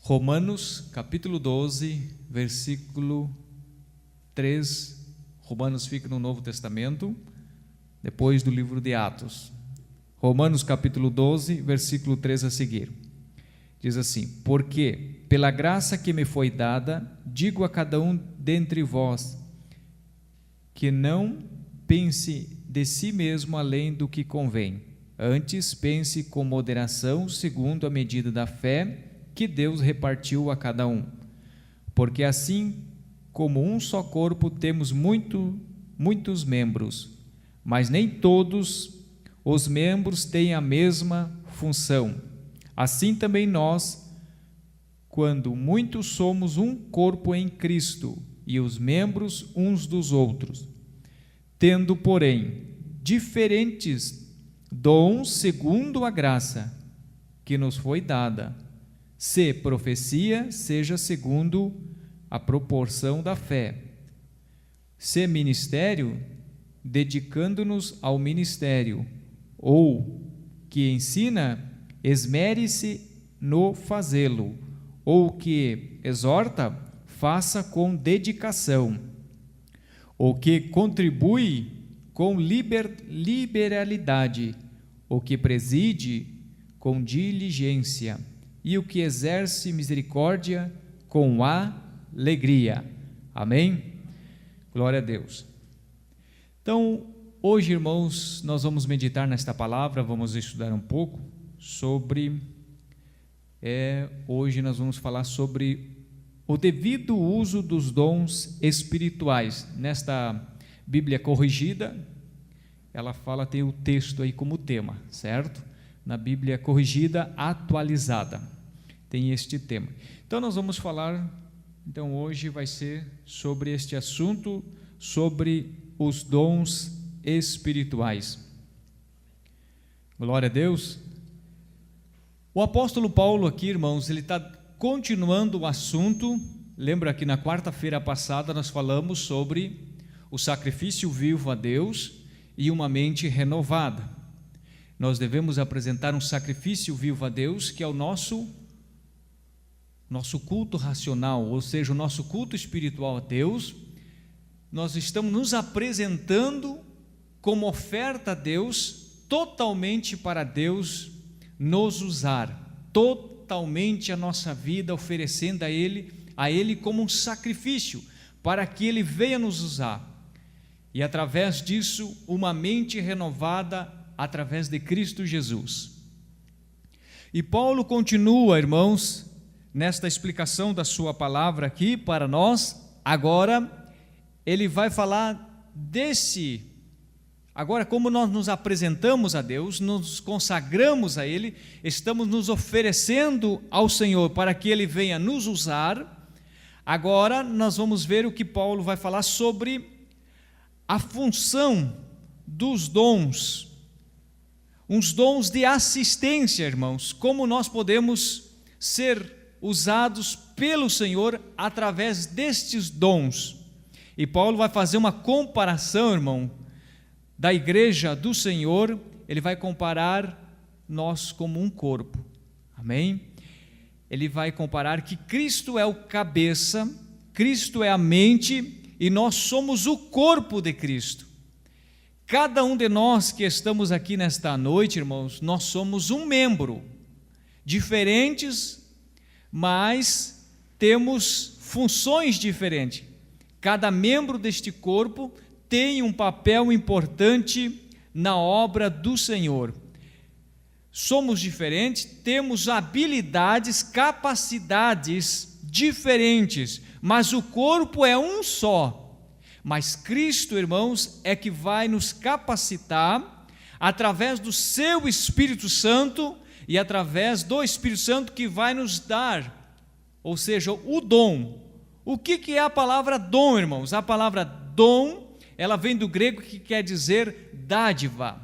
Romanos capítulo 12, versículo 3. Romanos fica no Novo Testamento, depois do livro de Atos. Romanos capítulo 12, versículo 3 a seguir. Diz assim: porque pela graça que me foi dada, digo a cada um dentre vós, que não pense de si mesmo além do que convém, antes pense com moderação, segundo a medida da fé que Deus repartiu a cada um. Porque assim como um só corpo temos muitos membros, mas nem todos os membros têm a mesma função. Assim também nós, quando muitos somos um corpo em Cristo, e os membros uns dos outros, tendo, porém, diferentes dons segundo a graça que nos foi dada. Se profecia, seja segundo a proporção da fé. Se ministério, dedicando-nos ao ministério, ou que ensina, esmere-se no fazê-lo, ou que exorta, faça com dedicação, ou que contribui com liberalidade, ou que preside com diligência, e o que exerce misericórdia com alegria. Amém? Glória a Deus. Então, hoje, irmãos, nós vamos meditar nesta palavra, vamos estudar um pouco sobre, hoje nós vamos falar sobre o devido uso dos dons espirituais. Nesta Bíblia corrigida, ela fala, tem o texto aí como tema, certo? Na Bíblia corrigida, atualizada, tem este tema. Então nós vamos falar, então hoje vai ser sobre este assunto, sobre os dons espirituais. Glória a Deus. O apóstolo Paulo aqui, irmãos, ele está continuando o assunto. Lembra que na quarta-feira passada nós falamos sobre o sacrifício vivo a Deus e uma mente renovada. Nós devemos apresentar um sacrifício vivo a Deus, que é o nosso culto racional, ou seja, o nosso culto espiritual a Deus. Nós estamos nos apresentando como oferta a Deus, totalmente para Deus nos usar, totalmente a nossa vida, oferecendo a Ele como um sacrifício, para que Ele venha nos usar, e através disso, uma mente renovada, através de Cristo Jesus. E Paulo continua, irmãos, nesta explicação da sua palavra aqui para nós. Agora, ele vai falar agora como nós nos apresentamos a Deus, nos consagramos a Ele, estamos nos oferecendo ao Senhor para que Ele venha nos usar. Agora nós vamos ver o que Paulo vai falar sobre a função dos dons, uns dons de assistência, irmãos, como nós podemos ser usados pelo Senhor através destes dons. E Paulo vai fazer uma comparação, irmão, da igreja do Senhor. Ele vai comparar nós como um corpo, amém? Ele vai comparar que Cristo é o cabeça, Cristo é a mente, e nós somos o corpo de Cristo. Cada um de nós que estamos aqui nesta noite, irmãos, nós somos um membro, diferentes, mas temos funções diferentes. Cada membro deste corpo tem um papel importante na obra do Senhor. Somos diferentes, temos habilidades, capacidades diferentes, mas o corpo é um só. Mas Cristo, irmãos, é que vai nos capacitar através do seu Espírito Santo e através do Espírito Santo que vai nos dar, ou seja, o dom. O que é a palavra dom, irmãos? A palavra dom, ela vem do grego, que quer dizer dádiva,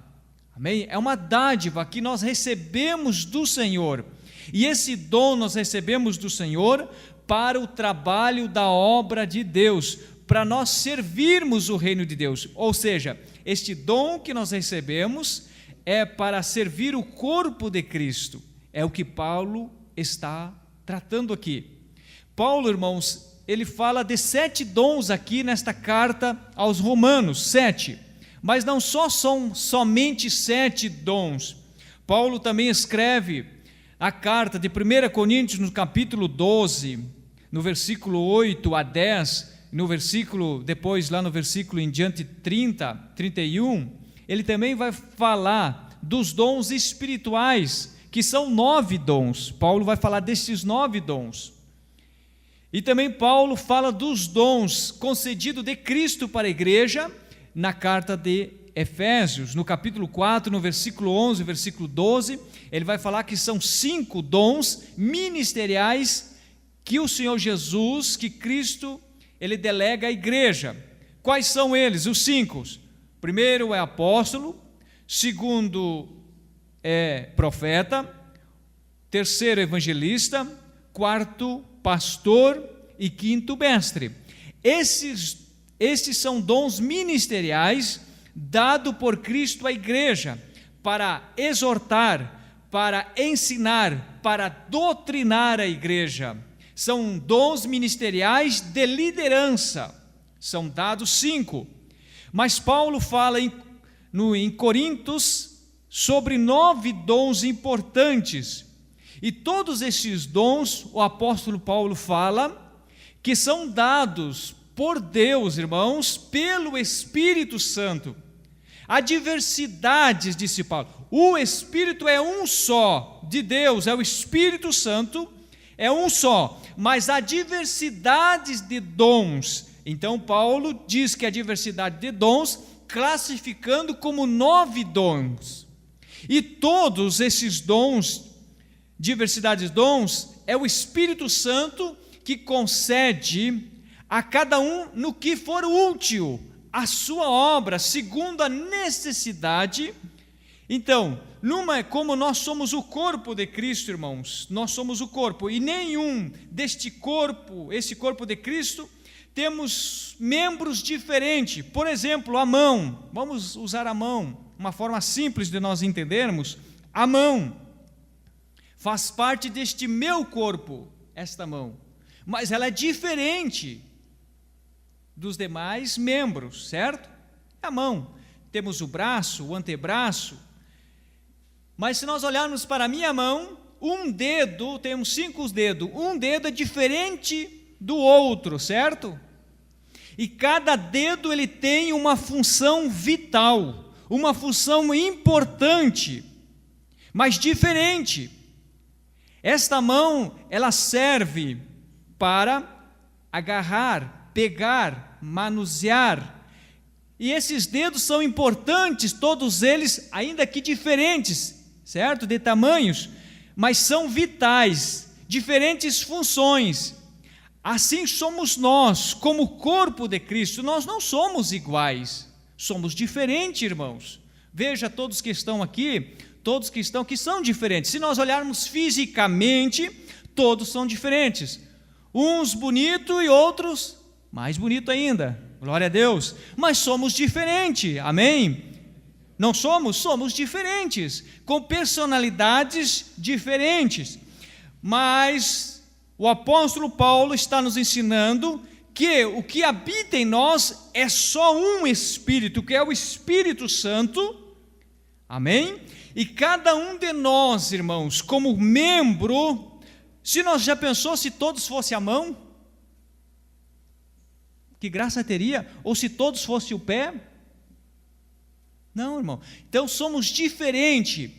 amém? É uma dádiva que nós recebemos do Senhor, e esse dom nós recebemos do Senhor para o trabalho da obra de Deus, para nós servirmos o reino de Deus. Ou seja, este dom que nós recebemos é para servir o corpo de Cristo. É o que Paulo está tratando aqui? Paulo, irmãos, ele fala de 7 dons aqui nesta carta aos Romanos, 7. Mas não são somente 7 dons. Paulo também escreve a carta de 1 Coríntios, no capítulo 12, no versículo 8 a 10, no versículo, depois lá no versículo em diante 30, 31, ele também vai falar dos dons espirituais, que são 9 dons. Paulo vai falar desses 9 dons. E também Paulo fala dos dons concedidos de Cristo para a igreja, na carta de Efésios, no capítulo 4, no versículo 11, versículo 12, ele vai falar que são 5 dons ministeriais que o Senhor Jesus, que Cristo, ele delega à igreja. Quais são eles? Os 5. Primeiro é apóstolo, segundo é profeta, terceiro evangelista, quarto pastor e quinto mestre. Esses são dons ministeriais dados por Cristo à igreja para exortar, para ensinar, para doutrinar a igreja. São dons ministeriais de liderança, são dados 5. Mas Paulo fala em Coríntios sobre 9 dons importantes. E todos esses dons, o apóstolo Paulo fala que são dados por Deus, irmãos, pelo Espírito Santo. Há diversidades, disse Paulo. O Espírito é um só, de Deus, é o Espírito Santo, é um só, mas há diversidades de dons. Então Paulo diz que a diversidade de dons, classificando como 9 dons. E todos esses dons, diversidade de dons, é o Espírito Santo que concede a cada um no que for útil, a sua obra, segundo a necessidade. Então, como nós somos o corpo de Cristo, irmãos, nós somos o corpo, e nenhum deste corpo, esse corpo de Cristo, temos membros diferentes. Por exemplo, a mão, vamos usar a mão, uma forma simples de nós entendermos. A mão faz parte deste meu corpo, esta mão, mas ela é diferente dos demais membros, certo? A mão, temos o braço, o antebraço, mas se nós olharmos para a minha mão, um dedo, temos 5 dedos, um dedo é diferente do outro, certo? E cada dedo ele tem uma função vital, uma função importante, mas diferente. Esta mão, ela serve para agarrar, pegar, manusear. E esses dedos são importantes, todos eles, ainda que diferentes, certo? De tamanhos, mas são vitais, diferentes funções. Assim somos nós, como corpo de Cristo, nós não somos iguais, somos diferentes, irmãos. Veja todos que estão aqui, todos que estão aqui são diferentes. Se nós olharmos fisicamente, todos são diferentes. Uns bonitos e outros mais bonitos ainda, glória a Deus. Mas somos diferentes, amém? Não somos? Somos diferentes, com personalidades diferentes. Mas o apóstolo Paulo está nos ensinando que o que habita em nós é só um Espírito, que é o Espírito Santo, amém? E cada um de nós, irmãos, como membro, se nós já pensou se todos fossem a mão? Que graça teria? Ou se todos fossem o pé? Não, irmão. Então somos diferentes.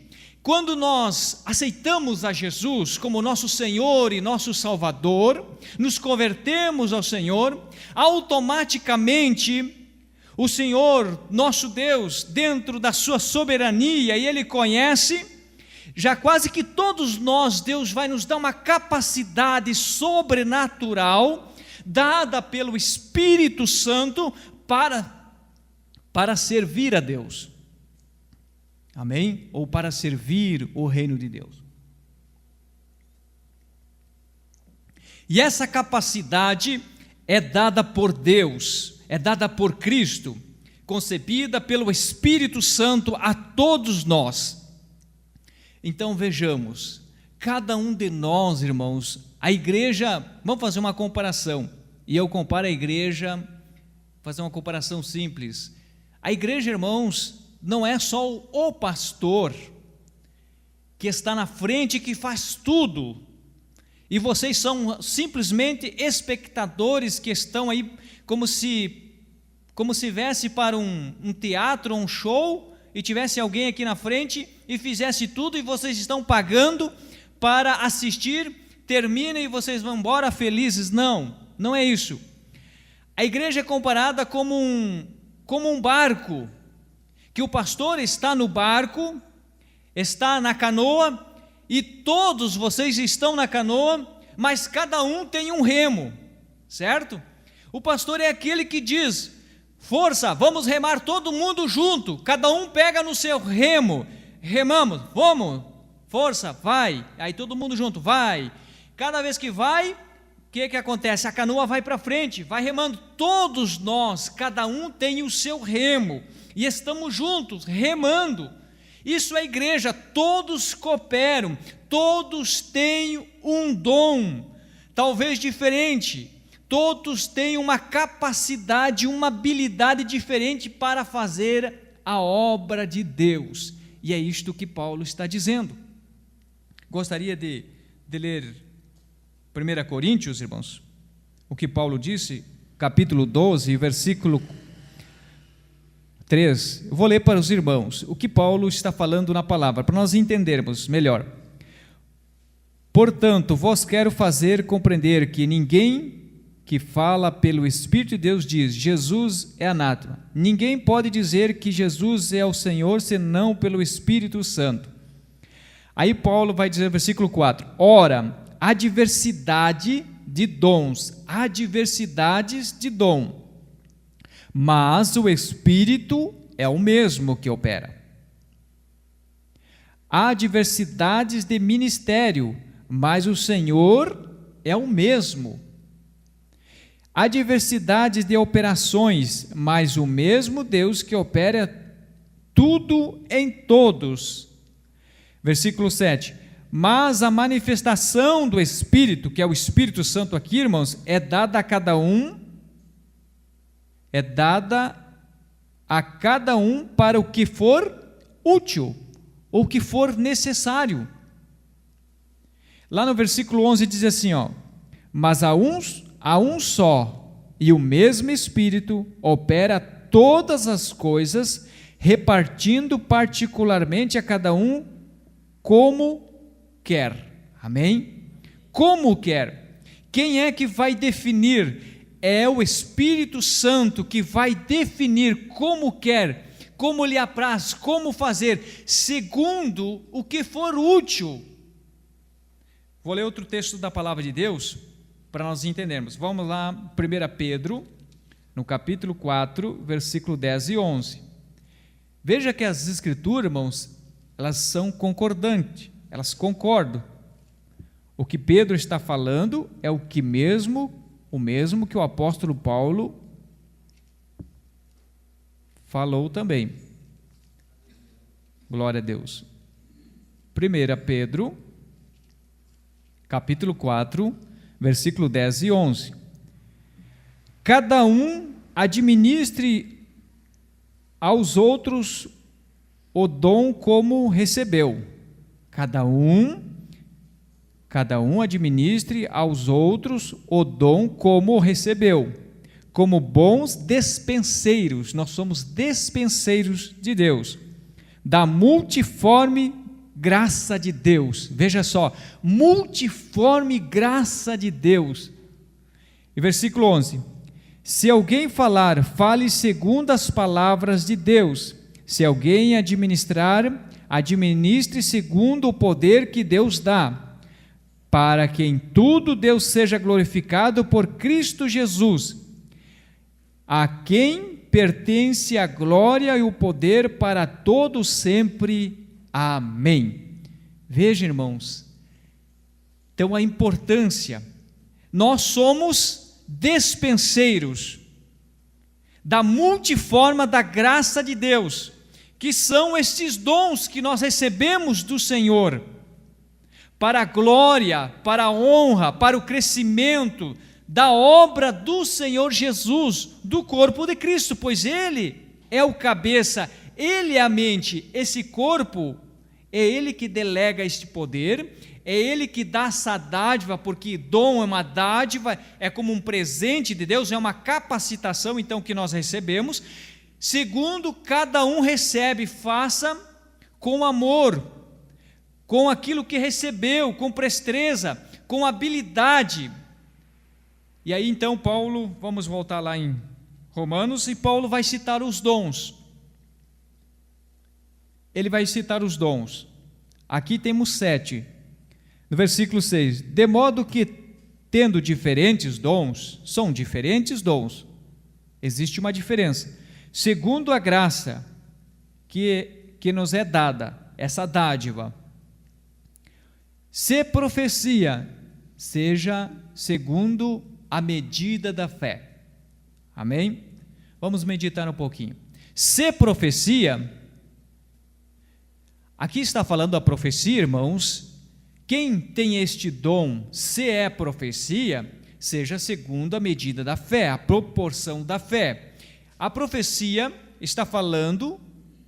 Quando nós aceitamos a Jesus como nosso Senhor e nosso Salvador, nos convertemos ao Senhor, automaticamente o Senhor, nosso Deus, dentro da sua soberania, e Ele conhece, já quase que todos nós, Deus vai nos dar uma capacidade sobrenatural, dada pelo Espírito Santo, para servir a Deus. Amém? Ou para servir o reino de Deus. E essa capacidade é dada por Deus, é dada por Cristo, concebida pelo Espírito Santo a todos nós. Então vejamos, cada um de nós, irmãos, A igreja, vamos fazer uma comparação, e eu comparo a igreja, fazer uma comparação simples. A igreja, irmãos, não é só o pastor que está na frente, que faz tudo, e vocês são simplesmente espectadores que estão aí como se viesse para um teatro, um show, e tivesse alguém aqui na frente e fizesse tudo, e vocês estão pagando para assistir, termina e vocês vão embora felizes. Não, não é isso. A igreja é comparada como um barco, que o pastor está no barco, está na canoa, e todos vocês estão na canoa, mas cada um tem um remo, certo? O pastor é aquele que diz: força, vamos remar todo mundo junto, cada um pega no seu remo, remamos, vamos, força, vai, aí todo mundo junto, vai. Cada vez que vai, o que acontece? A canoa vai para frente, vai remando, todos nós, cada um tem o seu remo, e estamos juntos, remando. Isso é igreja, todos cooperam, todos têm um dom, talvez diferente, todos têm uma capacidade, uma habilidade diferente para fazer a obra de Deus, e é isto que Paulo está dizendo. Gostaria de ler 1 Coríntios, irmãos, o que Paulo disse, capítulo 12, versículo 3, eu vou ler para os irmãos o que Paulo está falando na palavra, para nós entendermos melhor. Portanto, vos quero fazer compreender que ninguém que fala pelo Espírito de Deus diz: Jesus é anátema. Ninguém pode dizer que Jesus é o Senhor senão pelo Espírito Santo. Aí Paulo vai dizer no versículo 4: ora, há diversidade de dons, há diversidades de dom, mas o Espírito é o mesmo que opera. Há diversidades de ministério, mas o Senhor é o mesmo. Há diversidades de operações, mas o mesmo Deus que opera tudo em todos. Versículo 7. Mas a manifestação do Espírito, que é o Espírito Santo aqui, irmãos, é dada a cada um para o que for útil, ou o que for necessário. Lá no versículo 11 diz assim, mas há um só, e o mesmo Espírito opera todas as coisas, repartindo particularmente a cada um como quer. Amém? Como quer. Quem é que vai definir? É o Espírito Santo que vai definir como quer, como lhe apraz, como fazer, segundo o que for útil. Vou ler outro texto da palavra de Deus para nós entendermos. Vamos lá, 1 Pedro, no capítulo 4, versículo 10 e 11. Veja que as escrituras, irmãos, elas são concordantes, elas concordam. O que Pedro está falando é o mesmo que o apóstolo Paulo falou também. Glória a Deus. 1 Pedro, capítulo 4, versículo 10 e 11. Cada um administre aos outros o dom como recebeu. Cada um administre aos outros o dom como recebeu, como bons despenseiros. Nós somos despenseiros de Deus, da multiforme graça de Deus. Veja só, multiforme graça de Deus. E versículo 11: se alguém falar, fale segundo as palavras de Deus. Se alguém administrar, administre segundo o poder que Deus dá, para que em tudo Deus seja glorificado por Cristo Jesus, a quem pertence a glória e o poder para todos sempre. Amém. Veja, irmãos, então a importância, nós somos despenseiros da multiforma da graça de Deus, que são estes dons que nós recebemos do Senhor, para a glória, para a honra, para o crescimento da obra do Senhor Jesus, do corpo de Cristo, pois Ele é o cabeça, Ele é a mente, esse corpo é Ele que delega este poder, é Ele que dá essa dádiva, porque dom é uma dádiva, é como um presente de Deus, é uma capacitação então que nós recebemos, segundo cada um recebe, faça com amor, com aquilo que recebeu, com presteza, com habilidade. E aí então Paulo, vamos voltar lá em Romanos, e Paulo vai citar os dons. Ele vai citar os dons. Aqui temos 7. No versículo 6, de modo que, tendo diferentes dons, são diferentes dons, existe uma diferença, segundo a graça que nos é dada, essa dádiva. Se profecia, seja segundo a medida da fé. Amém? Vamos meditar um pouquinho. Se profecia, aqui está falando a profecia, irmãos. Quem tem este dom, se é profecia, seja segundo a medida da fé, a proporção da fé. A profecia está falando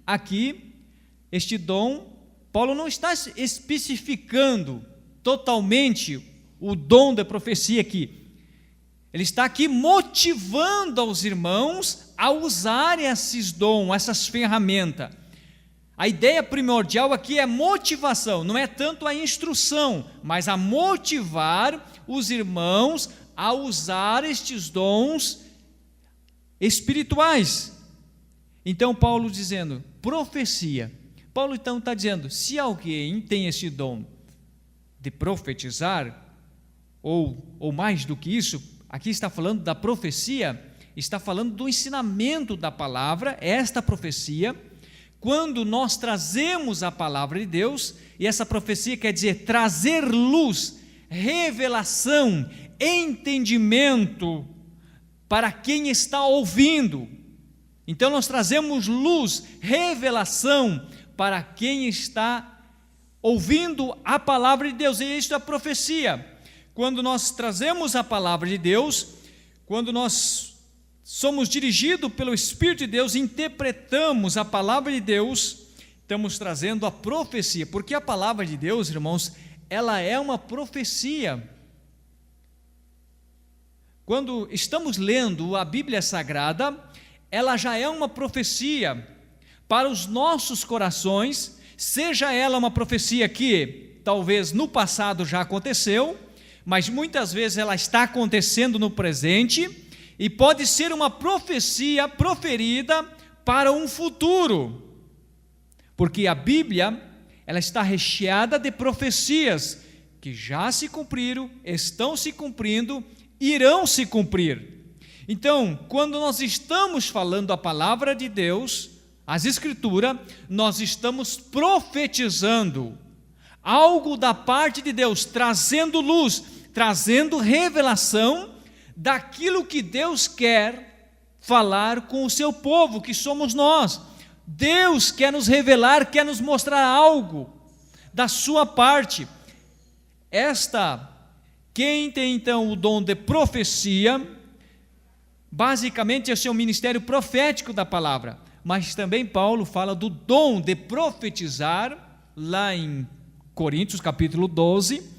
aqui, este dom, Paulo não está especificando totalmente o dom da profecia aqui. Ele está aqui motivando aos irmãos a usarem esses dons, essas ferramentas. A ideia primordial aqui é motivação, não é tanto a instrução, mas a motivar os irmãos a usar estes dons espirituais. Então Paulo dizendo, profecia. Paulo então está dizendo, se alguém tem esse dom de profetizar, ou mais do que isso, aqui está falando da profecia, está falando do ensinamento da palavra, esta profecia. Quando nós trazemos a palavra de Deus, e essa profecia quer dizer trazer luz, revelação, entendimento para quem está ouvindo. Então nós trazemos luz, revelação para quem está ouvindo a palavra de Deus, e isso é a profecia. Quando nós trazemos a palavra de Deus, quando nós somos dirigidos pelo Espírito de Deus, interpretamos a palavra de Deus, estamos trazendo a profecia, porque a palavra de Deus, irmãos, ela é uma profecia. Quando estamos lendo a Bíblia Sagrada, ela já é uma profecia para os nossos corações, seja ela uma profecia que talvez no passado já aconteceu, mas muitas vezes ela está acontecendo no presente, e pode ser uma profecia proferida para um futuro, porque a Bíblia, ela está recheada de profecias que já se cumpriram, estão se cumprindo, irão se cumprir. Então, quando nós estamos falando a palavra de Deus, as Escrituras, nós estamos profetizando algo da parte de Deus, trazendo luz, trazendo revelação daquilo que Deus quer falar com o seu povo, que somos nós. Deus quer nos revelar, quer nos mostrar algo da sua parte. Quem tem então o dom de profecia, basicamente esse é o ministério profético da palavra, mas também Paulo fala do dom de profetizar, lá em Coríntios capítulo 12,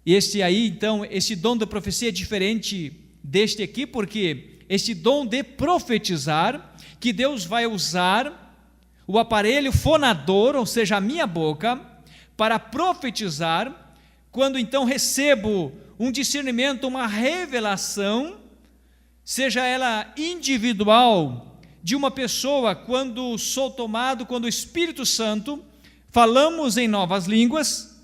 e esse dom de profecia é diferente deste aqui, porque este dom de profetizar, que Deus vai usar o aparelho fonador, ou seja, a minha boca, para profetizar, quando então recebo um discernimento, uma revelação, seja ela individual, de uma pessoa, quando sou tomado, quando o Espírito Santo, falamos em novas línguas,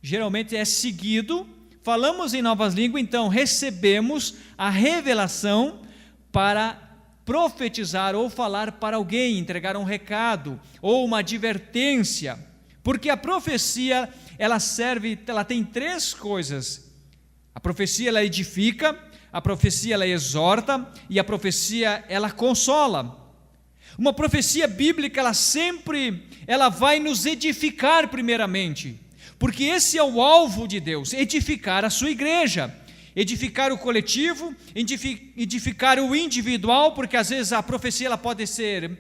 geralmente é seguido, falamos em novas línguas, então recebemos a revelação para profetizar ou falar para alguém, entregar um recado ou uma advertência, porque a profecia, ela tem 3 coisas. A profecia, ela edifica, a profecia, ela exorta, e a profecia, ela consola. Uma profecia bíblica, ela vai nos edificar primeiramente, porque esse é o alvo de Deus, edificar a sua igreja, edificar o coletivo, edificar o individual, porque às vezes a profecia ela pode ser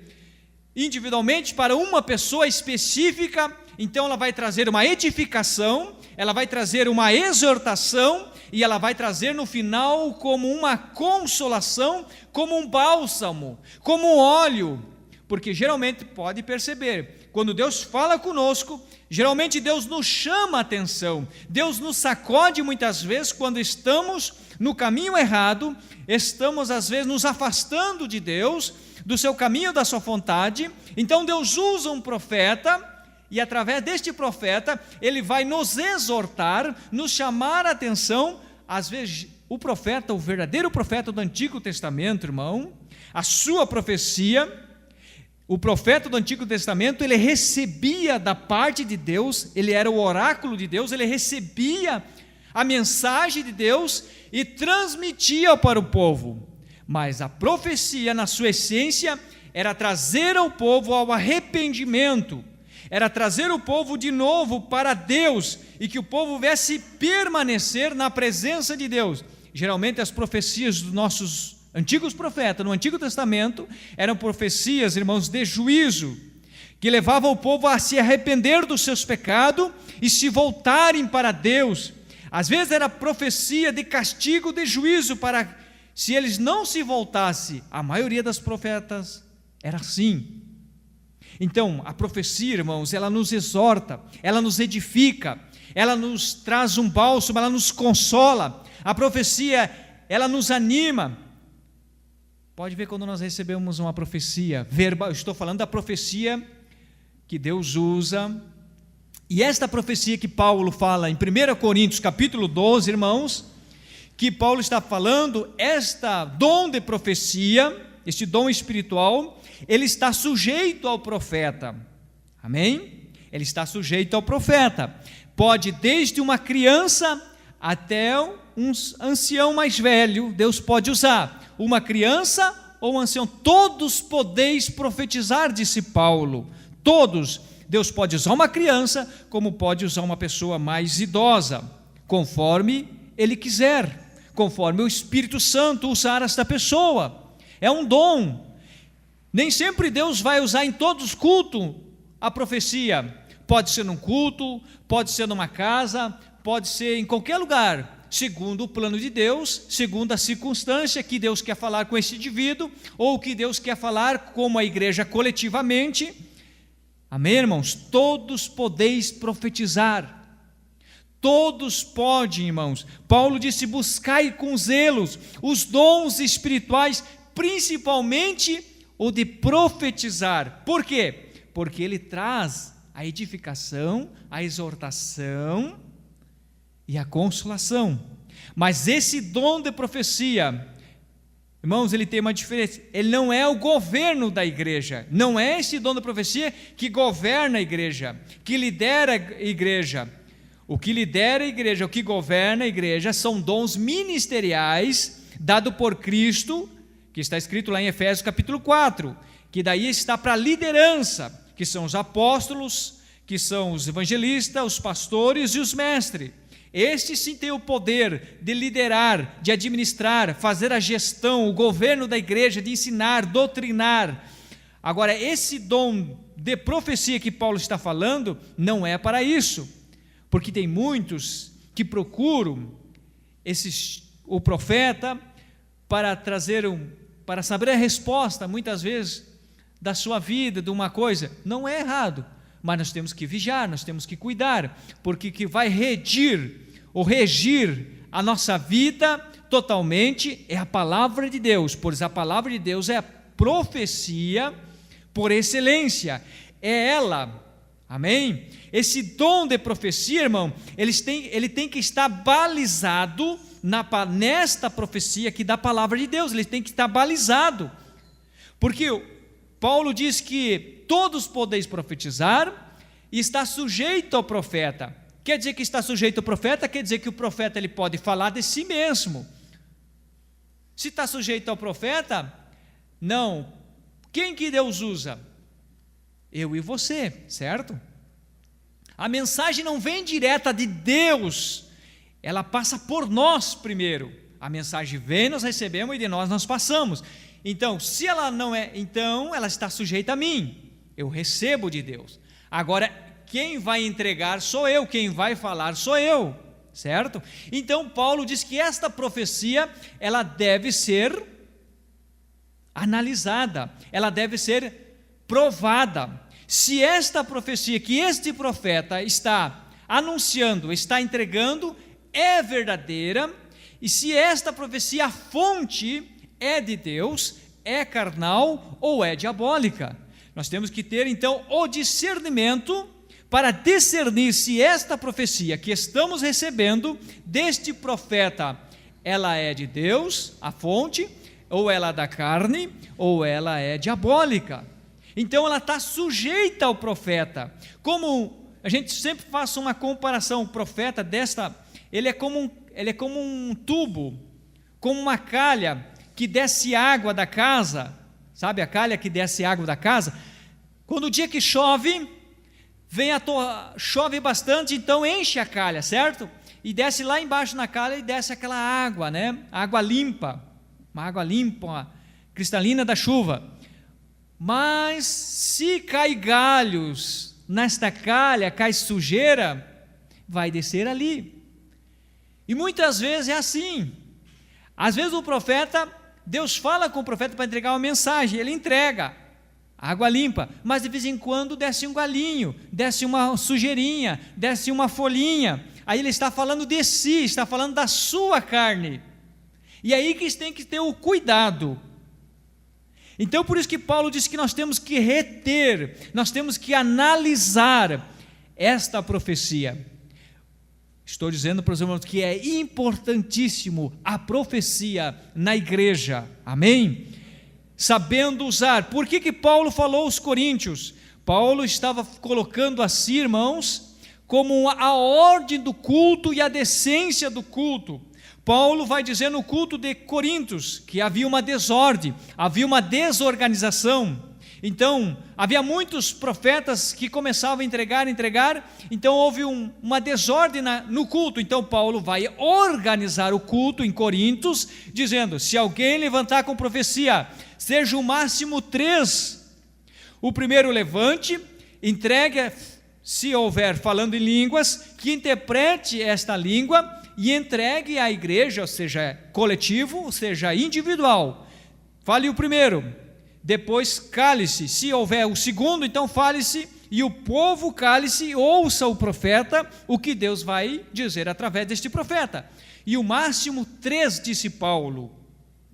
individualmente para uma pessoa específica, então ela vai trazer uma edificação, ela vai trazer uma exortação, e ela vai trazer no final como uma consolação, como um bálsamo, como um óleo, porque geralmente pode perceber, quando Deus fala conosco, geralmente Deus nos chama a atenção, Deus nos sacode muitas vezes quando estamos no caminho errado, estamos às vezes nos afastando de Deus, do seu caminho, da sua vontade, então Deus usa um profeta, e através deste profeta, ele vai nos exortar, nos chamar a atenção. Às vezes o profeta, o verdadeiro profeta do Antigo Testamento, irmão, a sua profecia, o profeta do Antigo Testamento, ele recebia da parte de Deus, ele era o oráculo de Deus, ele recebia a mensagem de Deus e transmitia para o povo. Mas a profecia, na sua essência, era trazer ao povo ao arrependimento, era trazer o povo de novo para Deus, e que o povo viesse permanecer na presença de Deus. Geralmente as profecias dos nossos antigos profetas, no Antigo Testamento, eram profecias, irmãos, de juízo, que levavam o povo a se arrepender dos seus pecados e se voltarem para Deus. Às vezes era profecia de castigo, de juízo, para se eles não se voltassem. A maioria das profetas era assim. Então, a profecia, irmãos, ela nos exorta, ela nos edifica, ela nos traz um bálsamo, ela nos consola. A profecia, ela nos anima. Pode ver quando nós recebemos uma profecia verbal, eu estou falando da profecia que Deus usa, e esta profecia que Paulo fala em 1 Coríntios capítulo 12, irmãos, que Paulo está falando, esta dom de profecia, este dom espiritual, ele está sujeito ao profeta, amém? Ele está sujeito ao profeta, pode desde uma criança até um ancião mais velho, Deus pode usar, uma criança ou um ancião, todos podeis profetizar, disse Paulo, todos, Deus pode usar uma criança, como pode usar uma pessoa mais idosa, conforme Ele quiser, conforme o Espírito Santo usar esta pessoa, é um dom. Nem sempre Deus vai usar em todos os cultos a profecia, pode ser num culto, pode ser numa casa, pode ser em qualquer lugar, segundo o plano de Deus, segundo a circunstância que Deus quer falar com esse indivíduo, ou que Deus quer falar como a igreja coletivamente, amém, irmãos? Todos podeis profetizar, todos podem, irmãos. Paulo disse, buscai com zelos os dons espirituais, principalmente o de profetizar. Por quê? Porque ele traz a edificação, a exortação e a consolação. Mas esse dom de profecia, irmãos, ele tem uma diferença, ele não é o governo da igreja, não é esse dom de profecia que governa a igreja, que lidera a igreja. O que lidera a igreja, o que governa a igreja são dons ministeriais dados por Cristo, que está escrito lá em Efésios capítulo 4, que daí está para a liderança, que são os apóstolos, que são os evangelistas, os pastores e os mestres. Estes sim têm o poder de liderar, de administrar, fazer a gestão, o governo da igreja, de ensinar, doutrinar. Agora, esse dom de profecia que Paulo está falando, não é para isso, porque tem muitos que procuram o profeta para trazer para saber a resposta, muitas vezes, da sua vida, de uma coisa. Não é errado, mas nós temos que vigiar, nós temos que cuidar, porque que vai regir a nossa vida totalmente é a palavra de Deus, pois a palavra de Deus é a profecia por excelência, é ela, amém? Esse dom de profecia, irmão, ele tem que estar balizado nesta profecia aqui da palavra de Deus, ele tem que estar balizado, porque Paulo diz que todos podeis profetizar e está sujeito ao profeta. Quer dizer que está sujeito ao profeta, quer dizer que o profeta ele pode falar de si mesmo. Se está sujeito ao profeta, não. Quem que Deus usa? Eu e você, certo? A mensagem não vem direta de Deus, ela passa por nós primeiro. A mensagem vem, nós recebemos e de nós passamos. Então, se ela não é, então ela está sujeita a mim. Eu recebo de Deus. Agora, quem vai entregar sou eu, quem vai falar sou eu, certo? Então, Paulo diz que esta profecia, ela deve ser analisada, ela deve ser provada. Se esta profecia que este profeta está anunciando, está entregando, é verdadeira, e se esta profecia, a fonte é de Deus, é carnal ou é diabólica. Nós temos que ter então o discernimento para discernir se esta profecia que estamos recebendo deste profeta, ela é de Deus, a fonte, ou ela é da carne, ou ela é diabólica. Então ela está sujeita ao profeta. Como a gente sempre faz uma comparação, o profeta ele é como um tubo, como uma calha que desce água da casa, sabe a calha que desce água da casa? Quando o dia que chove, chove bastante, então enche a calha, certo? E desce lá embaixo na calha e desce aquela água, né? Água limpa, uma água limpa, cristalina da chuva. Mas se cai galhos nesta calha, cai sujeira, vai descer ali. E muitas vezes é assim. Às vezes o profeta, Deus fala com o profeta para entregar uma mensagem, ele entrega água limpa, mas de vez em quando desce um galinho, desce uma sujeirinha, desce uma folhinha. Aí ele está falando de si, está falando da sua carne. E aí que tem que ter o cuidado. Então por isso que Paulo diz que nós temos que reter, nós temos que analisar esta profecia. Estou dizendo para os irmãos que é importantíssimo a profecia na igreja, amém? Sabendo usar. Por que Paulo falou aos coríntios? Paulo estava colocando assim, irmãos, como a ordem do culto e a decência do culto. Paulo vai dizer no culto de Coríntios que havia uma desordem, havia uma desorganização. Então, havia muitos profetas que começavam a entregar, então houve uma desordem no culto. Então, Paulo vai organizar o culto em Coríntios, dizendo: se alguém levantar com profecia, seja o máximo 3. O primeiro levante, entregue, se houver falando em línguas, que interprete esta língua e entregue à igreja, ou seja, coletivo, ou seja, individual. Fale o primeiro, depois cale-se. Se houver o segundo, então fale-se, e o povo cale-se e ouça o profeta, o que Deus vai dizer através deste profeta. E o máximo 3, disse Paulo,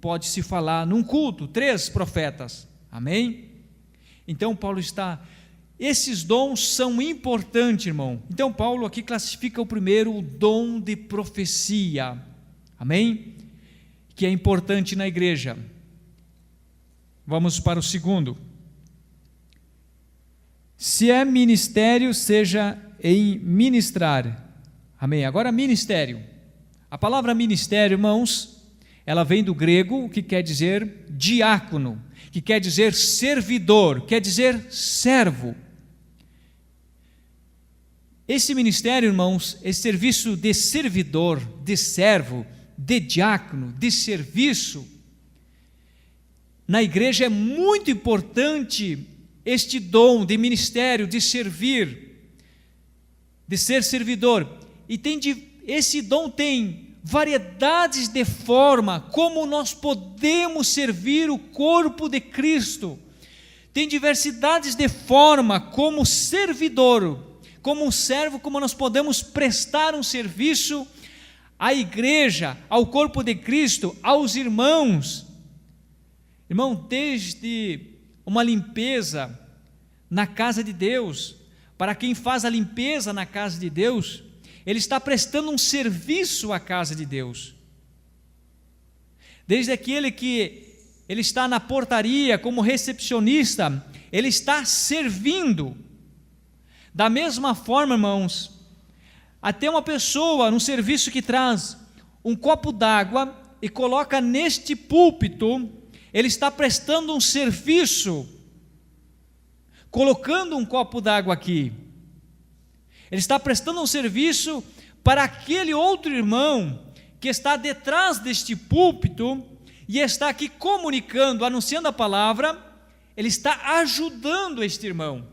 pode-se falar num culto, 3 profetas, amém? Então Paulo esses dons são importantes, irmão. Então Paulo aqui classifica o primeiro, o dom de profecia, amém? Que é importante na igreja. Vamos para o segundo. Se é ministério, seja em ministrar, amém? Agora ministério. A palavra ministério, irmãos, ela vem do grego, que quer dizer diácono, que quer dizer servidor, quer dizer servo. Esse ministério, irmãos, esse serviço de servidor, de servo, de diácono, de serviço, na igreja é muito importante este dom de ministério, de servir, de ser servidor. E esse dom tem variedades de forma como nós podemos servir o corpo de Cristo. Tem diversidades de forma como servidor, como um servo, como nós podemos prestar um serviço à igreja, ao corpo de Cristo, aos irmãos. Irmão, desde uma limpeza na casa de Deus, para quem faz a limpeza na casa de Deus, ele está prestando um serviço à casa de Deus. Desde aquele que ele está na portaria como recepcionista, ele está servindo. Da mesma forma, irmãos, até uma pessoa no serviço que traz um copo d'água e coloca neste púlpito, ele está prestando um serviço, colocando um copo d'água aqui. Ele está prestando um serviço para aquele outro irmão que está detrás deste púlpito e está aqui comunicando, anunciando a palavra. Ele está ajudando este irmão,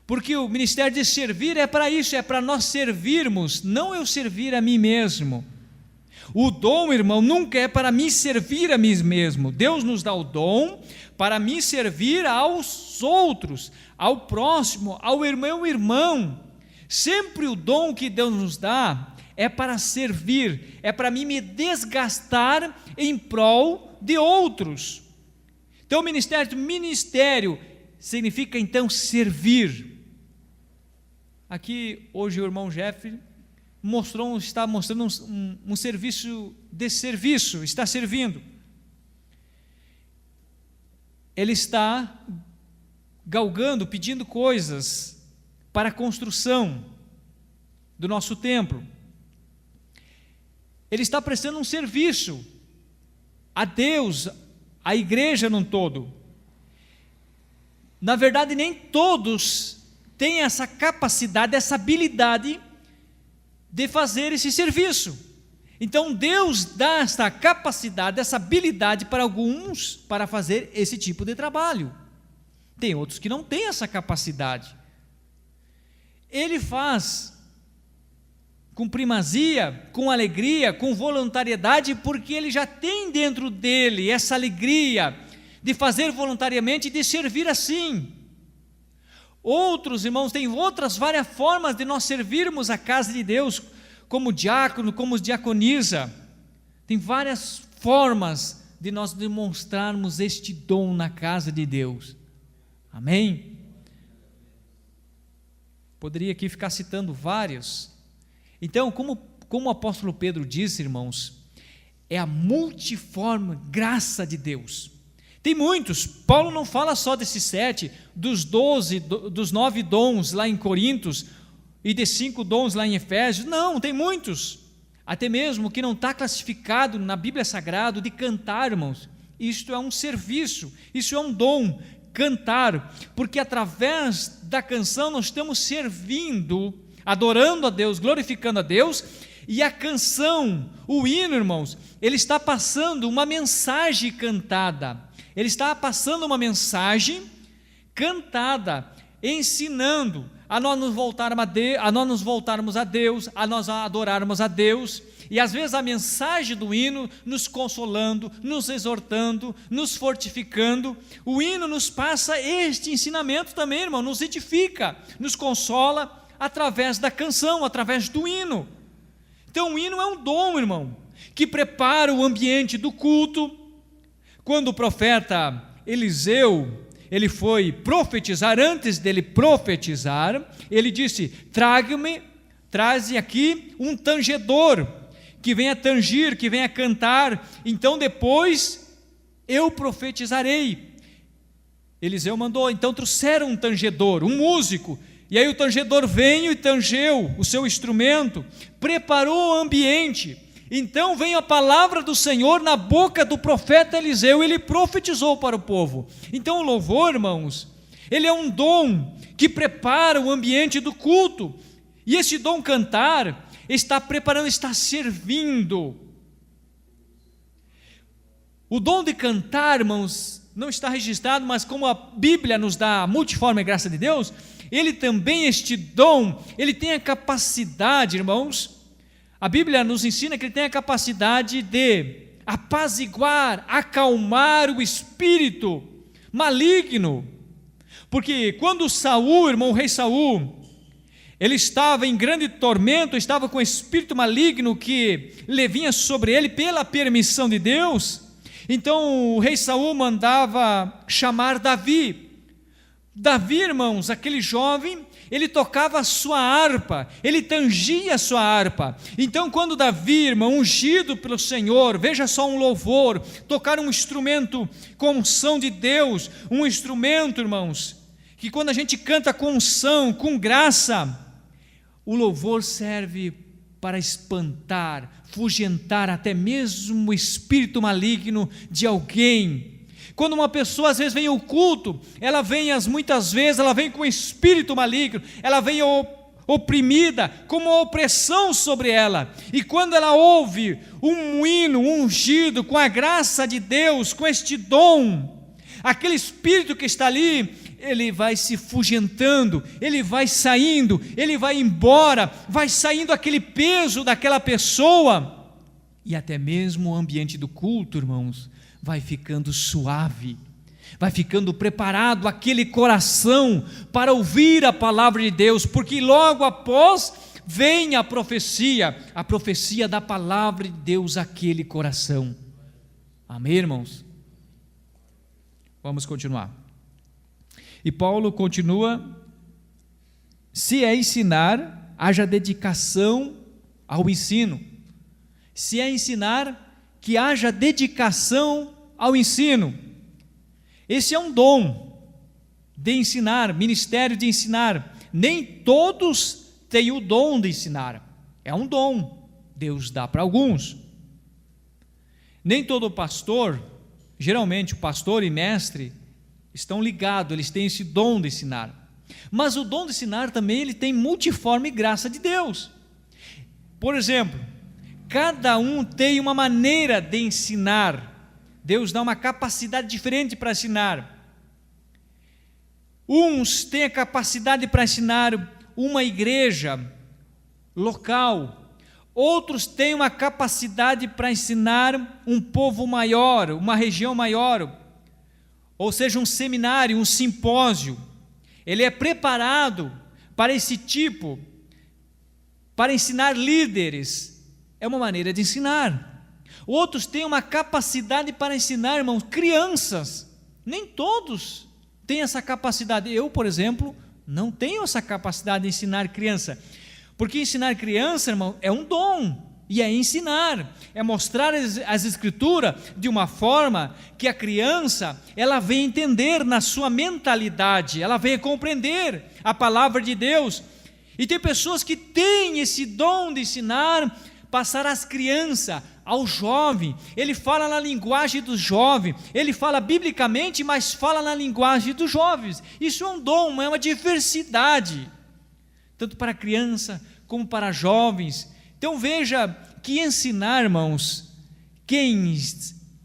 porque o ministério de servir é para isso, é para nós servirmos, não eu servir a mim mesmo. O dom, irmão, nunca é para me servir a mim mesmo. Deus nos dá o dom para me servir aos outros, ao próximo, ao irmão. Sempre o dom que Deus nos dá é para servir, é para mim me desgastar em prol de outros. Então, ministério significa então servir. Aqui hoje o irmão Jeffrey está mostrando um serviço de serviço, está servindo. Ele está galgando, pedindo coisas para a construção do nosso templo. Ele está prestando um serviço a Deus, à igreja num todo. Na verdade, nem todos têm essa capacidade, essa habilidade de fazer esse serviço. Então Deus dá essa capacidade, essa habilidade para alguns para fazer esse tipo de trabalho. Tem outros que não têm essa capacidade. Ele faz com primazia, com alegria, com voluntariedade, porque ele já tem dentro dele essa alegria de fazer voluntariamente e de servir assim. Outros irmãos têm outras várias formas de nós servirmos a casa de Deus, como diácono, como diaconisa. Tem várias formas de nós demonstrarmos este dom na casa de Deus. Amém? Poderia aqui ficar citando vários. Então, como o apóstolo Pedro disse, irmãos, é a multiforme graça de Deus. Tem muitos. Paulo não fala só desses 7, dos 9 dons lá em Coríntios e de 5 dons lá em Efésios. Não, tem muitos. Até mesmo que não está classificado na Bíblia Sagrada de cantar, irmãos. Isto é um serviço, isso é um dom, cantar, porque através da canção nós estamos servindo, adorando a Deus, glorificando a Deus, e a canção, o hino, irmãos, ele está passando uma mensagem cantada, ele está passando uma mensagem cantada, ensinando a nós nos voltarmos a Deus, a nós adorarmos a Deus, e às vezes a mensagem do hino nos consolando, nos exortando, nos fortificando. O hino nos passa este ensinamento também, irmão, nos edifica, nos consola através da canção, através do hino. Então o hino é um dom, irmão, que prepara o ambiente do culto. Quando o profeta Eliseu, ele foi profetizar, antes dele profetizar, ele disse: traze aqui um tangedor, que venha tangir, que venha cantar, então depois eu profetizarei. Eliseu mandou, então trouxeram um tangedor, um músico, e aí o tangedor veio e tangeu o seu instrumento, preparou o ambiente. Então veio a palavra do Senhor na boca do profeta Eliseu, ele profetizou para o povo. Então o louvor, irmãos, ele é um dom que prepara o ambiente do culto, e esse dom cantar está preparando, está servindo. O dom de cantar, irmãos, não está registrado, mas como a Bíblia nos dá a multiforme graça de Deus, ele também, este dom, ele tem a capacidade, irmãos, a Bíblia nos ensina que ele tem a capacidade de apaziguar, acalmar o espírito maligno, porque quando Saul, irmão, o rei Saul, ele estava em grande tormento, estava com o espírito maligno que lhe vinha sobre ele pela permissão de Deus, então o rei Saul mandava chamar Davi. Davi, irmãos, aquele jovem, ele tocava a sua harpa, ele tangia a sua harpa. Então quando Davi, irmão, ungido pelo Senhor, veja só um louvor, tocar um instrumento com unção de Deus, um instrumento, irmãos, que quando a gente canta com unção, com graça, o louvor serve para espantar, fugentar até mesmo o espírito maligno de alguém. Quando uma pessoa às vezes vem ao culto, ela vem muitas vezes, ela vem com espírito maligno, ela vem oprimida, com uma opressão sobre ela. E quando ela ouve um hino, um ungido, com a graça de Deus, com este dom, aquele espírito que está ali, ele vai se fugentando, ele vai saindo, ele vai embora, vai saindo aquele peso daquela pessoa, e até mesmo o ambiente do culto, irmãos, vai ficando suave, vai ficando preparado aquele coração para ouvir a palavra de Deus, porque logo após vem a profecia da palavra de Deus àquele coração. Amém, irmãos? Vamos continuar. E Paulo continua: se é ensinar, haja dedicação ao ensino. Se é ensinar, que haja dedicação ao ensino. Esse é um dom de ensinar, ministério de ensinar. Nem todos têm o dom de ensinar. É um dom, Deus dá para alguns. Nem todo pastor, geralmente o pastor e mestre, estão ligados, eles têm esse dom de ensinar. Mas o dom de ensinar também, ele tem multiforme graça de Deus. Por exemplo, cada um tem uma maneira de ensinar. Deus dá uma capacidade diferente para ensinar. Uns têm a capacidade para ensinar uma igreja local, outros têm uma capacidade para ensinar um povo maior, uma região maior, ou seja, um seminário, um simpósio. Ele é preparado para esse tipo, para ensinar líderes. É uma maneira de ensinar. Outros têm uma capacidade para ensinar, irmãos, crianças. Nem todos têm essa capacidade. Eu, por exemplo, não tenho essa capacidade de ensinar criança. Porque ensinar criança, irmão, é um dom. E é ensinar, é mostrar as escrituras de uma forma que a criança, ela vem entender na sua mentalidade, ela vem compreender a palavra de Deus. E tem pessoas que têm esse dom de ensinar, passar às crianças, ao jovem. Ele fala na linguagem dos jovens, ele fala biblicamente, mas fala na linguagem dos jovens. Isso é um dom, é uma diversidade, tanto para criança como para jovens. Então veja que ensinar, irmãos, quem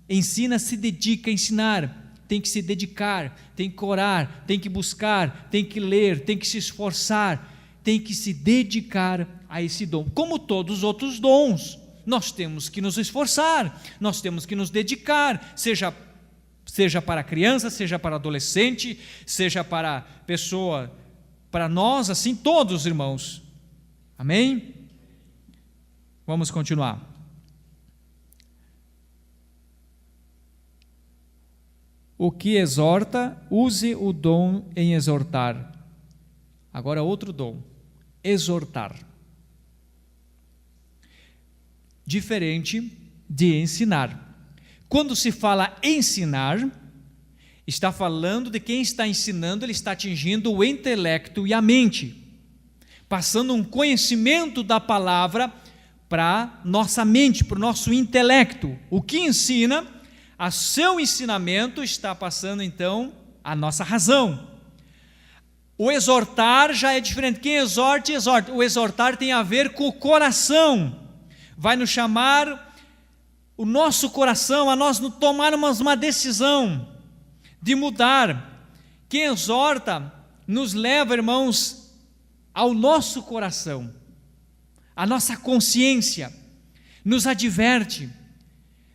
ensina se dedica a ensinar, tem que se dedicar, tem que orar, tem que buscar, tem que ler, tem que se esforçar, tem que se dedicar a esse dom. Como todos os outros dons, nós temos que nos esforçar, nós temos que nos dedicar, seja para criança, seja para adolescente, seja para pessoa, para nós, assim, todos, irmãos. Amém? Vamos continuar. O que exorta, use o dom em exortar. Agora outro dom, exortar. Diferente de ensinar. Quando se fala ensinar, está falando de quem está ensinando, ele está atingindo o intelecto e a mente, passando um conhecimento da palavra para nossa mente, para o nosso intelecto. O que ensina, a seu ensinamento está passando então a nossa razão. O exortar já é diferente. Quem exorta, exorta. O exortar tem a ver com o coração. Vai nos chamar o nosso coração a nós tomarmos uma decisão de mudar. Quem exorta nos leva, irmãos, ao nosso coração, a nossa consciência, nos adverte,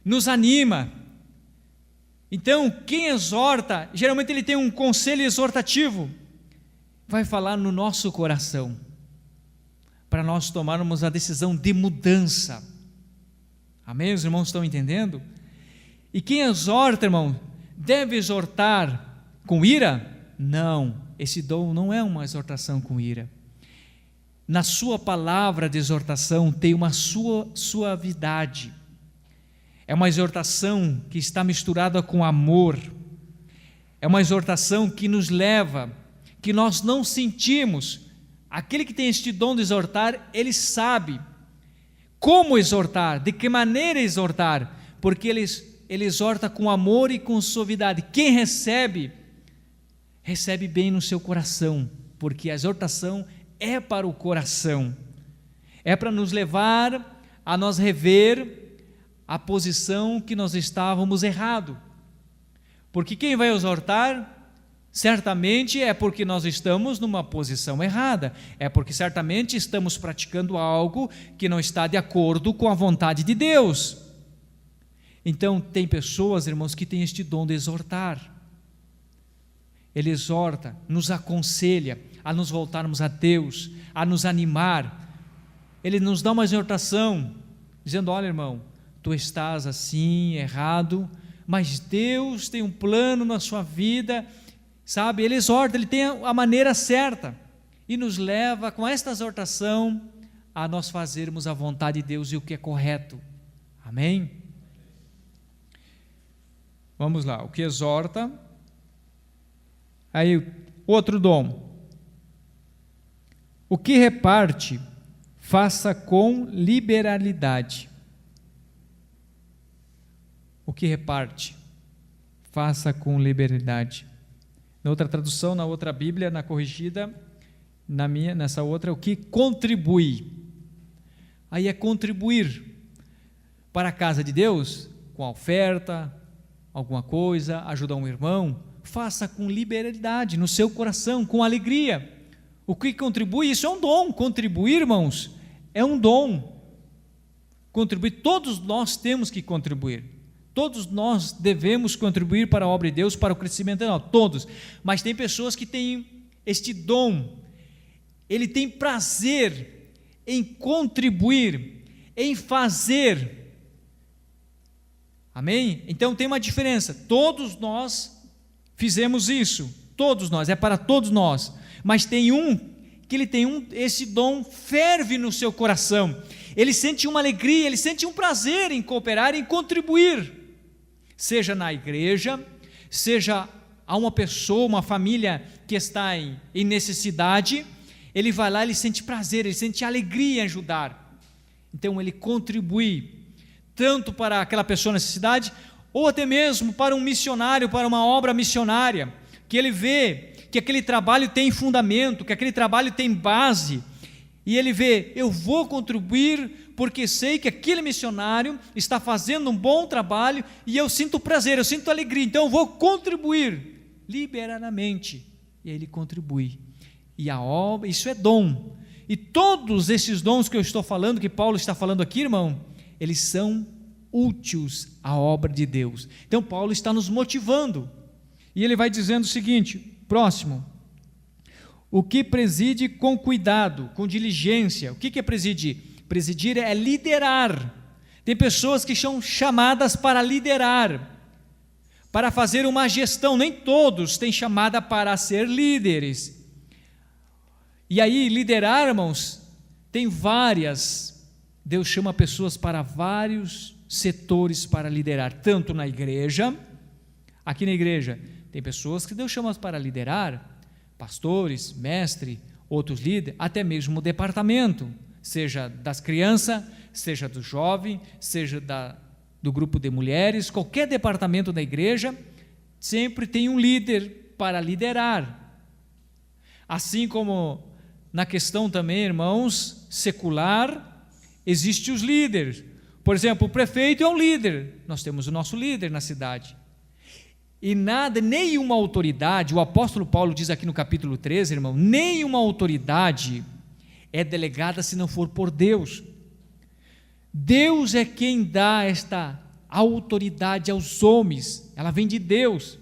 nos anima. Então, quem exorta, geralmente ele tem um conselho exortativo, vai falar no nosso coração, para nós tomarmos a decisão de mudança. Amém? Os irmãos estão entendendo? E quem exorta, irmão, deve exortar com ira? Não, esse dom não é uma exortação com ira. Na sua palavra de exortação tem uma suavidade. É uma exortação que está misturada com amor. É uma exortação que nos leva, que nós não sentimos. Aquele que tem este dom de exortar, ele sabe como exortar, de que maneira exortar, porque ele exorta com amor e com suavidade. Quem recebe bem no seu coração, porque a exortação é para o coração, é para nos levar a nós rever a posição que nós estávamos errado, porque quem vai exortar, certamente é porque nós estamos numa posição errada, é porque certamente estamos praticando algo que não está de acordo com a vontade de Deus. Então tem pessoas, irmãos, que têm este dom de exortar. Ele exorta, nos aconselha a nos voltarmos a Deus, a nos animar. Ele nos dá uma exortação, dizendo: olha, irmão, tu estás assim, errado, mas Deus tem um plano na sua vida, sabe? Ele exorta, ele tem a maneira certa, e nos leva com esta exortação a nós fazermos a vontade de Deus e o que é correto. Amém? Vamos lá, o que exorta. Aí, outro dom. O que reparte, faça com liberalidade. O que reparte, faça com liberalidade. Na outra tradução, na outra Bíblia, na corrigida, nessa outra, o que contribui. Aí é contribuir para a casa de Deus, com a oferta, alguma coisa, ajudar um irmão, faça com liberalidade, no seu coração, com alegria. O que contribui, isso é um dom. Contribuir, irmãos, é um dom. Contribuir, todos nós temos que contribuir. Todos nós devemos contribuir para a obra de Deus, para o crescimento de nós, todos. Mas tem pessoas que têm este dom, ele tem prazer em contribuir, em fazer. Amém? Então tem uma diferença. Todos nós fizemos isso, todos nós, é para todos nós. Mas tem um que ele tem esse dom ferve no seu coração. Ele sente uma alegria, ele sente um prazer em cooperar, em contribuir. Seja na igreja, seja a uma pessoa, uma família que está em necessidade, ele vai lá, ele sente prazer, ele sente alegria em ajudar. Então ele contribui, tanto para aquela pessoa na necessidade, ou até mesmo para um missionário, para uma obra missionária, que ele vê que aquele trabalho tem fundamento, que aquele trabalho tem base, e ele vê: eu vou contribuir porque sei que aquele missionário está fazendo um bom trabalho e eu sinto prazer, eu sinto alegria, então eu vou contribuir liberalmente. E ele contribui. E a obra, isso é dom. E todos esses dons que eu estou falando, que Paulo está falando aqui, irmão, eles são úteis à obra de Deus. Então Paulo está nos motivando. E ele vai dizendo o seguinte, próximo: o que preside com cuidado, com diligência. O que é presidir? Presidir é liderar. Tem pessoas que são chamadas para liderar, para fazer uma gestão. Nem todos têm chamada para ser líderes. E aí, liderar, irmãos, tem várias. Deus chama pessoas para vários setores para liderar, tanto na igreja. Aqui na igreja tem pessoas que Deus chama para liderar, pastores, mestre, outros líderes, até mesmo o departamento, seja das crianças, seja do jovem, seja do grupo de mulheres, qualquer departamento da igreja, sempre tem um líder para liderar. Assim como na questão também, irmãos, secular, existem os líderes. Por exemplo, o prefeito é um líder, nós temos o nosso líder na cidade. E nenhuma autoridade, o apóstolo Paulo diz aqui no capítulo 13, irmão, nenhuma autoridade é delegada se não for por Deus. Deus é quem dá esta autoridade aos homens, ela vem de Deus.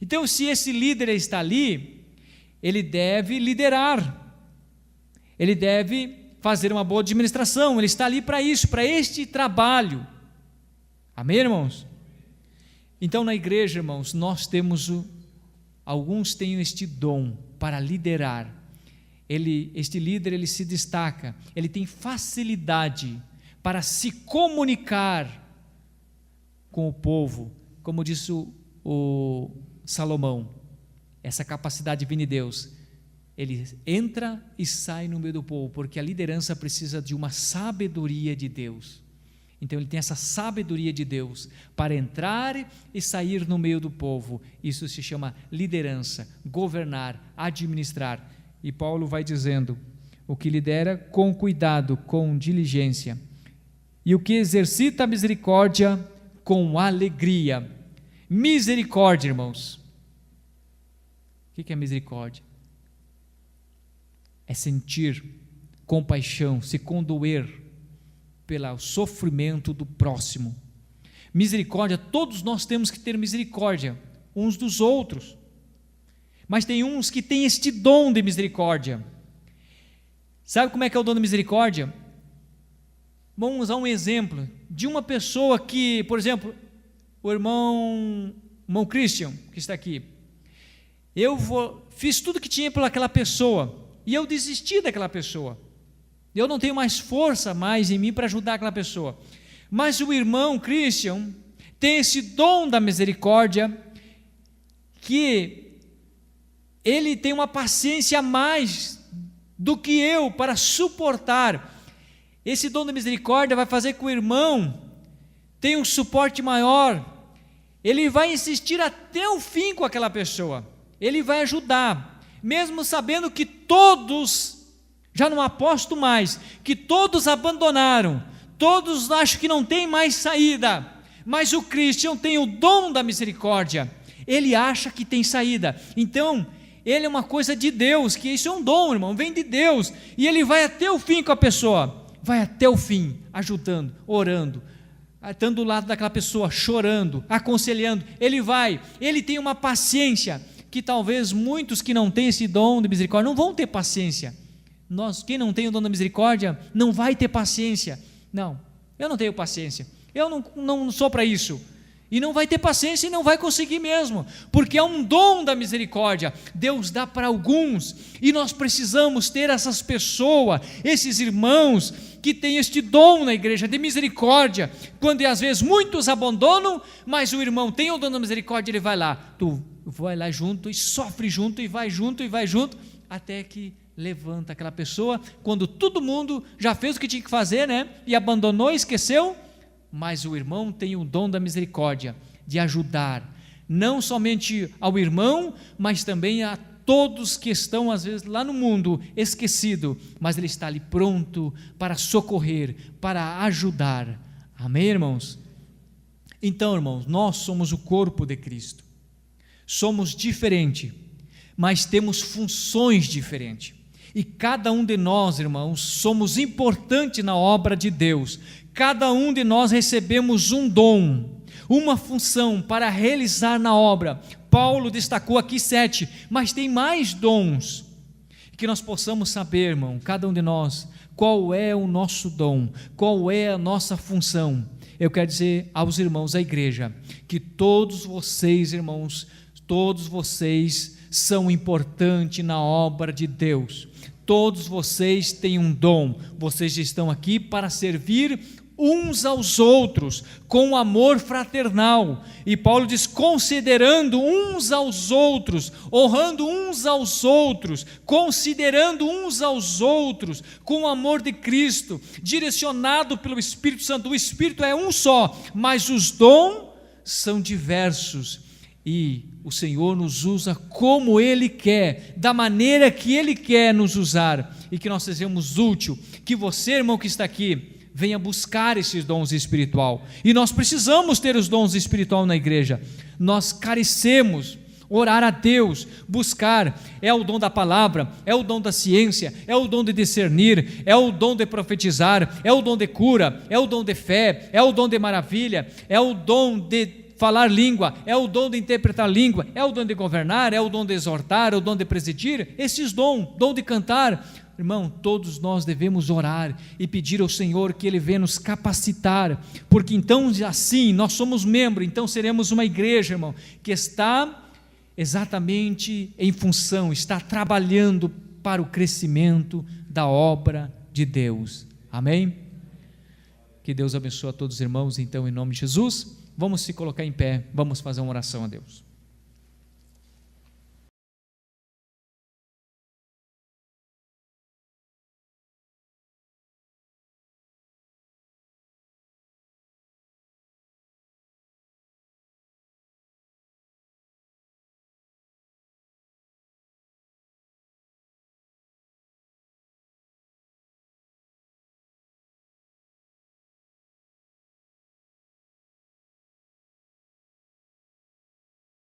Então, se esse líder está ali, ele deve liderar, ele deve fazer uma boa administração, ele está ali para isso, para este trabalho. Amém, irmãos? Então, na igreja, irmãos, nós temos, alguns têm este dom para liderar. Este líder, ele se destaca, ele tem facilidade para se comunicar com o povo, como disse o Salomão, essa capacidade vem de Deus. Ele entra e sai no meio do povo, porque a liderança precisa de uma sabedoria de Deus. Então ele tem essa sabedoria de Deus para entrar e sair no meio do povo. Isso se chama liderança, governar, administrar. E Paulo vai dizendo: o que lidera com cuidado, com diligência, e o que exercita a misericórdia com alegria. Misericórdia, irmãos. O que é misericórdia? É sentir compaixão, se condoer pelo sofrimento do próximo. Misericórdia, todos nós temos que ter misericórdia uns dos outros, mas tem uns que têm este dom de misericórdia. Sabe como é que é o dom da misericórdia? Vamos usar um exemplo de uma pessoa que, por exemplo, o irmão Christian, que está aqui, fiz tudo que tinha pelaquela pessoa, e eu desisti daquela pessoa, eu não tenho mais força mais em mim para ajudar aquela pessoa, mas o irmão Christian tem esse dom da misericórdia, que ele tem uma paciência a mais do que eu para suportar. Esse dom da misericórdia vai fazer que o irmão tenha um suporte maior, ele vai insistir até o fim com aquela pessoa, ele vai ajudar, mesmo sabendo que todos, já não aposto mais, que todos abandonaram, todos acham que não tem mais saída, mas o Christian tem o dom da misericórdia, ele acha que tem saída, então ele é uma coisa de Deus, que isso é um dom, irmão, vem de Deus, e ele vai até o fim com a pessoa, vai até o fim, ajudando, orando, estando do lado daquela pessoa, chorando, aconselhando, ele tem uma paciência, que talvez muitos que não têm esse dom de misericórdia, não vão ter paciência. Quem não tem o dom da misericórdia, não vai ter paciência. Não, eu não tenho paciência, eu não sou para isso, e não vai ter paciência e não vai conseguir mesmo, porque é um dom da misericórdia, Deus dá para alguns, e nós precisamos ter essas pessoas, esses irmãos, que têm este dom na igreja, de misericórdia, quando às vezes muitos abandonam, mas o irmão tem o dom da misericórdia, ele vai lá, tu vai lá junto, e sofre junto, e vai junto, até que levanta aquela pessoa, quando todo mundo já fez o que tinha que fazer, né, e abandonou, esqueceu, mas o irmão tem o dom da misericórdia, de ajudar, não somente ao irmão, mas também a todos que estão às vezes lá no mundo, esquecido, mas ele está ali pronto para socorrer, para ajudar, amém, irmãos? Então, irmãos, nós somos o corpo de Cristo, somos diferentes, mas temos funções diferentes, e cada um de nós, irmãos, somos importantes na obra de Deus, cada um de nós recebemos um dom, uma função para realizar na obra. Paulo destacou aqui 7, mas tem mais dons, que nós possamos saber, irmão, cada um de nós, qual é o nosso dom, qual é a nossa função. Eu quero dizer aos irmãos da igreja, que todos vocês, irmãos, todos vocês são importantes na obra de Deus, todos vocês têm um dom, vocês estão aqui para servir uns aos outros, com amor fraternal, e Paulo diz, considerando uns aos outros, honrando uns aos outros, considerando uns aos outros, com o amor de Cristo, direcionado pelo Espírito Santo. O Espírito é um só, mas os dons são diversos, e o Senhor nos usa como Ele quer, da maneira que Ele quer nos usar, e que nós sejamos úteis, que você, irmão que está aqui, venha buscar esses dons espiritual, e nós precisamos ter os dons espiritual na igreja, nós carecemos, orar a Deus, buscar, é o dom da palavra, é o dom da ciência, é o dom de discernir, é o dom de profetizar, é o dom de cura, é o dom de fé, é o dom de maravilha, é o dom de falar língua, é o dom de interpretar língua, é o dom de governar, é o dom de exortar, é o dom de presidir, esses dom de cantar. Irmão, todos nós devemos orar e pedir ao Senhor que Ele venha nos capacitar, porque então assim, nós somos membros, então seremos uma igreja, irmão, que está exatamente em função, está trabalhando para o crescimento da obra de Deus, amém? Que Deus abençoe a todos os irmãos, então, em nome de Jesus, vamos se colocar em pé, vamos fazer uma oração a Deus.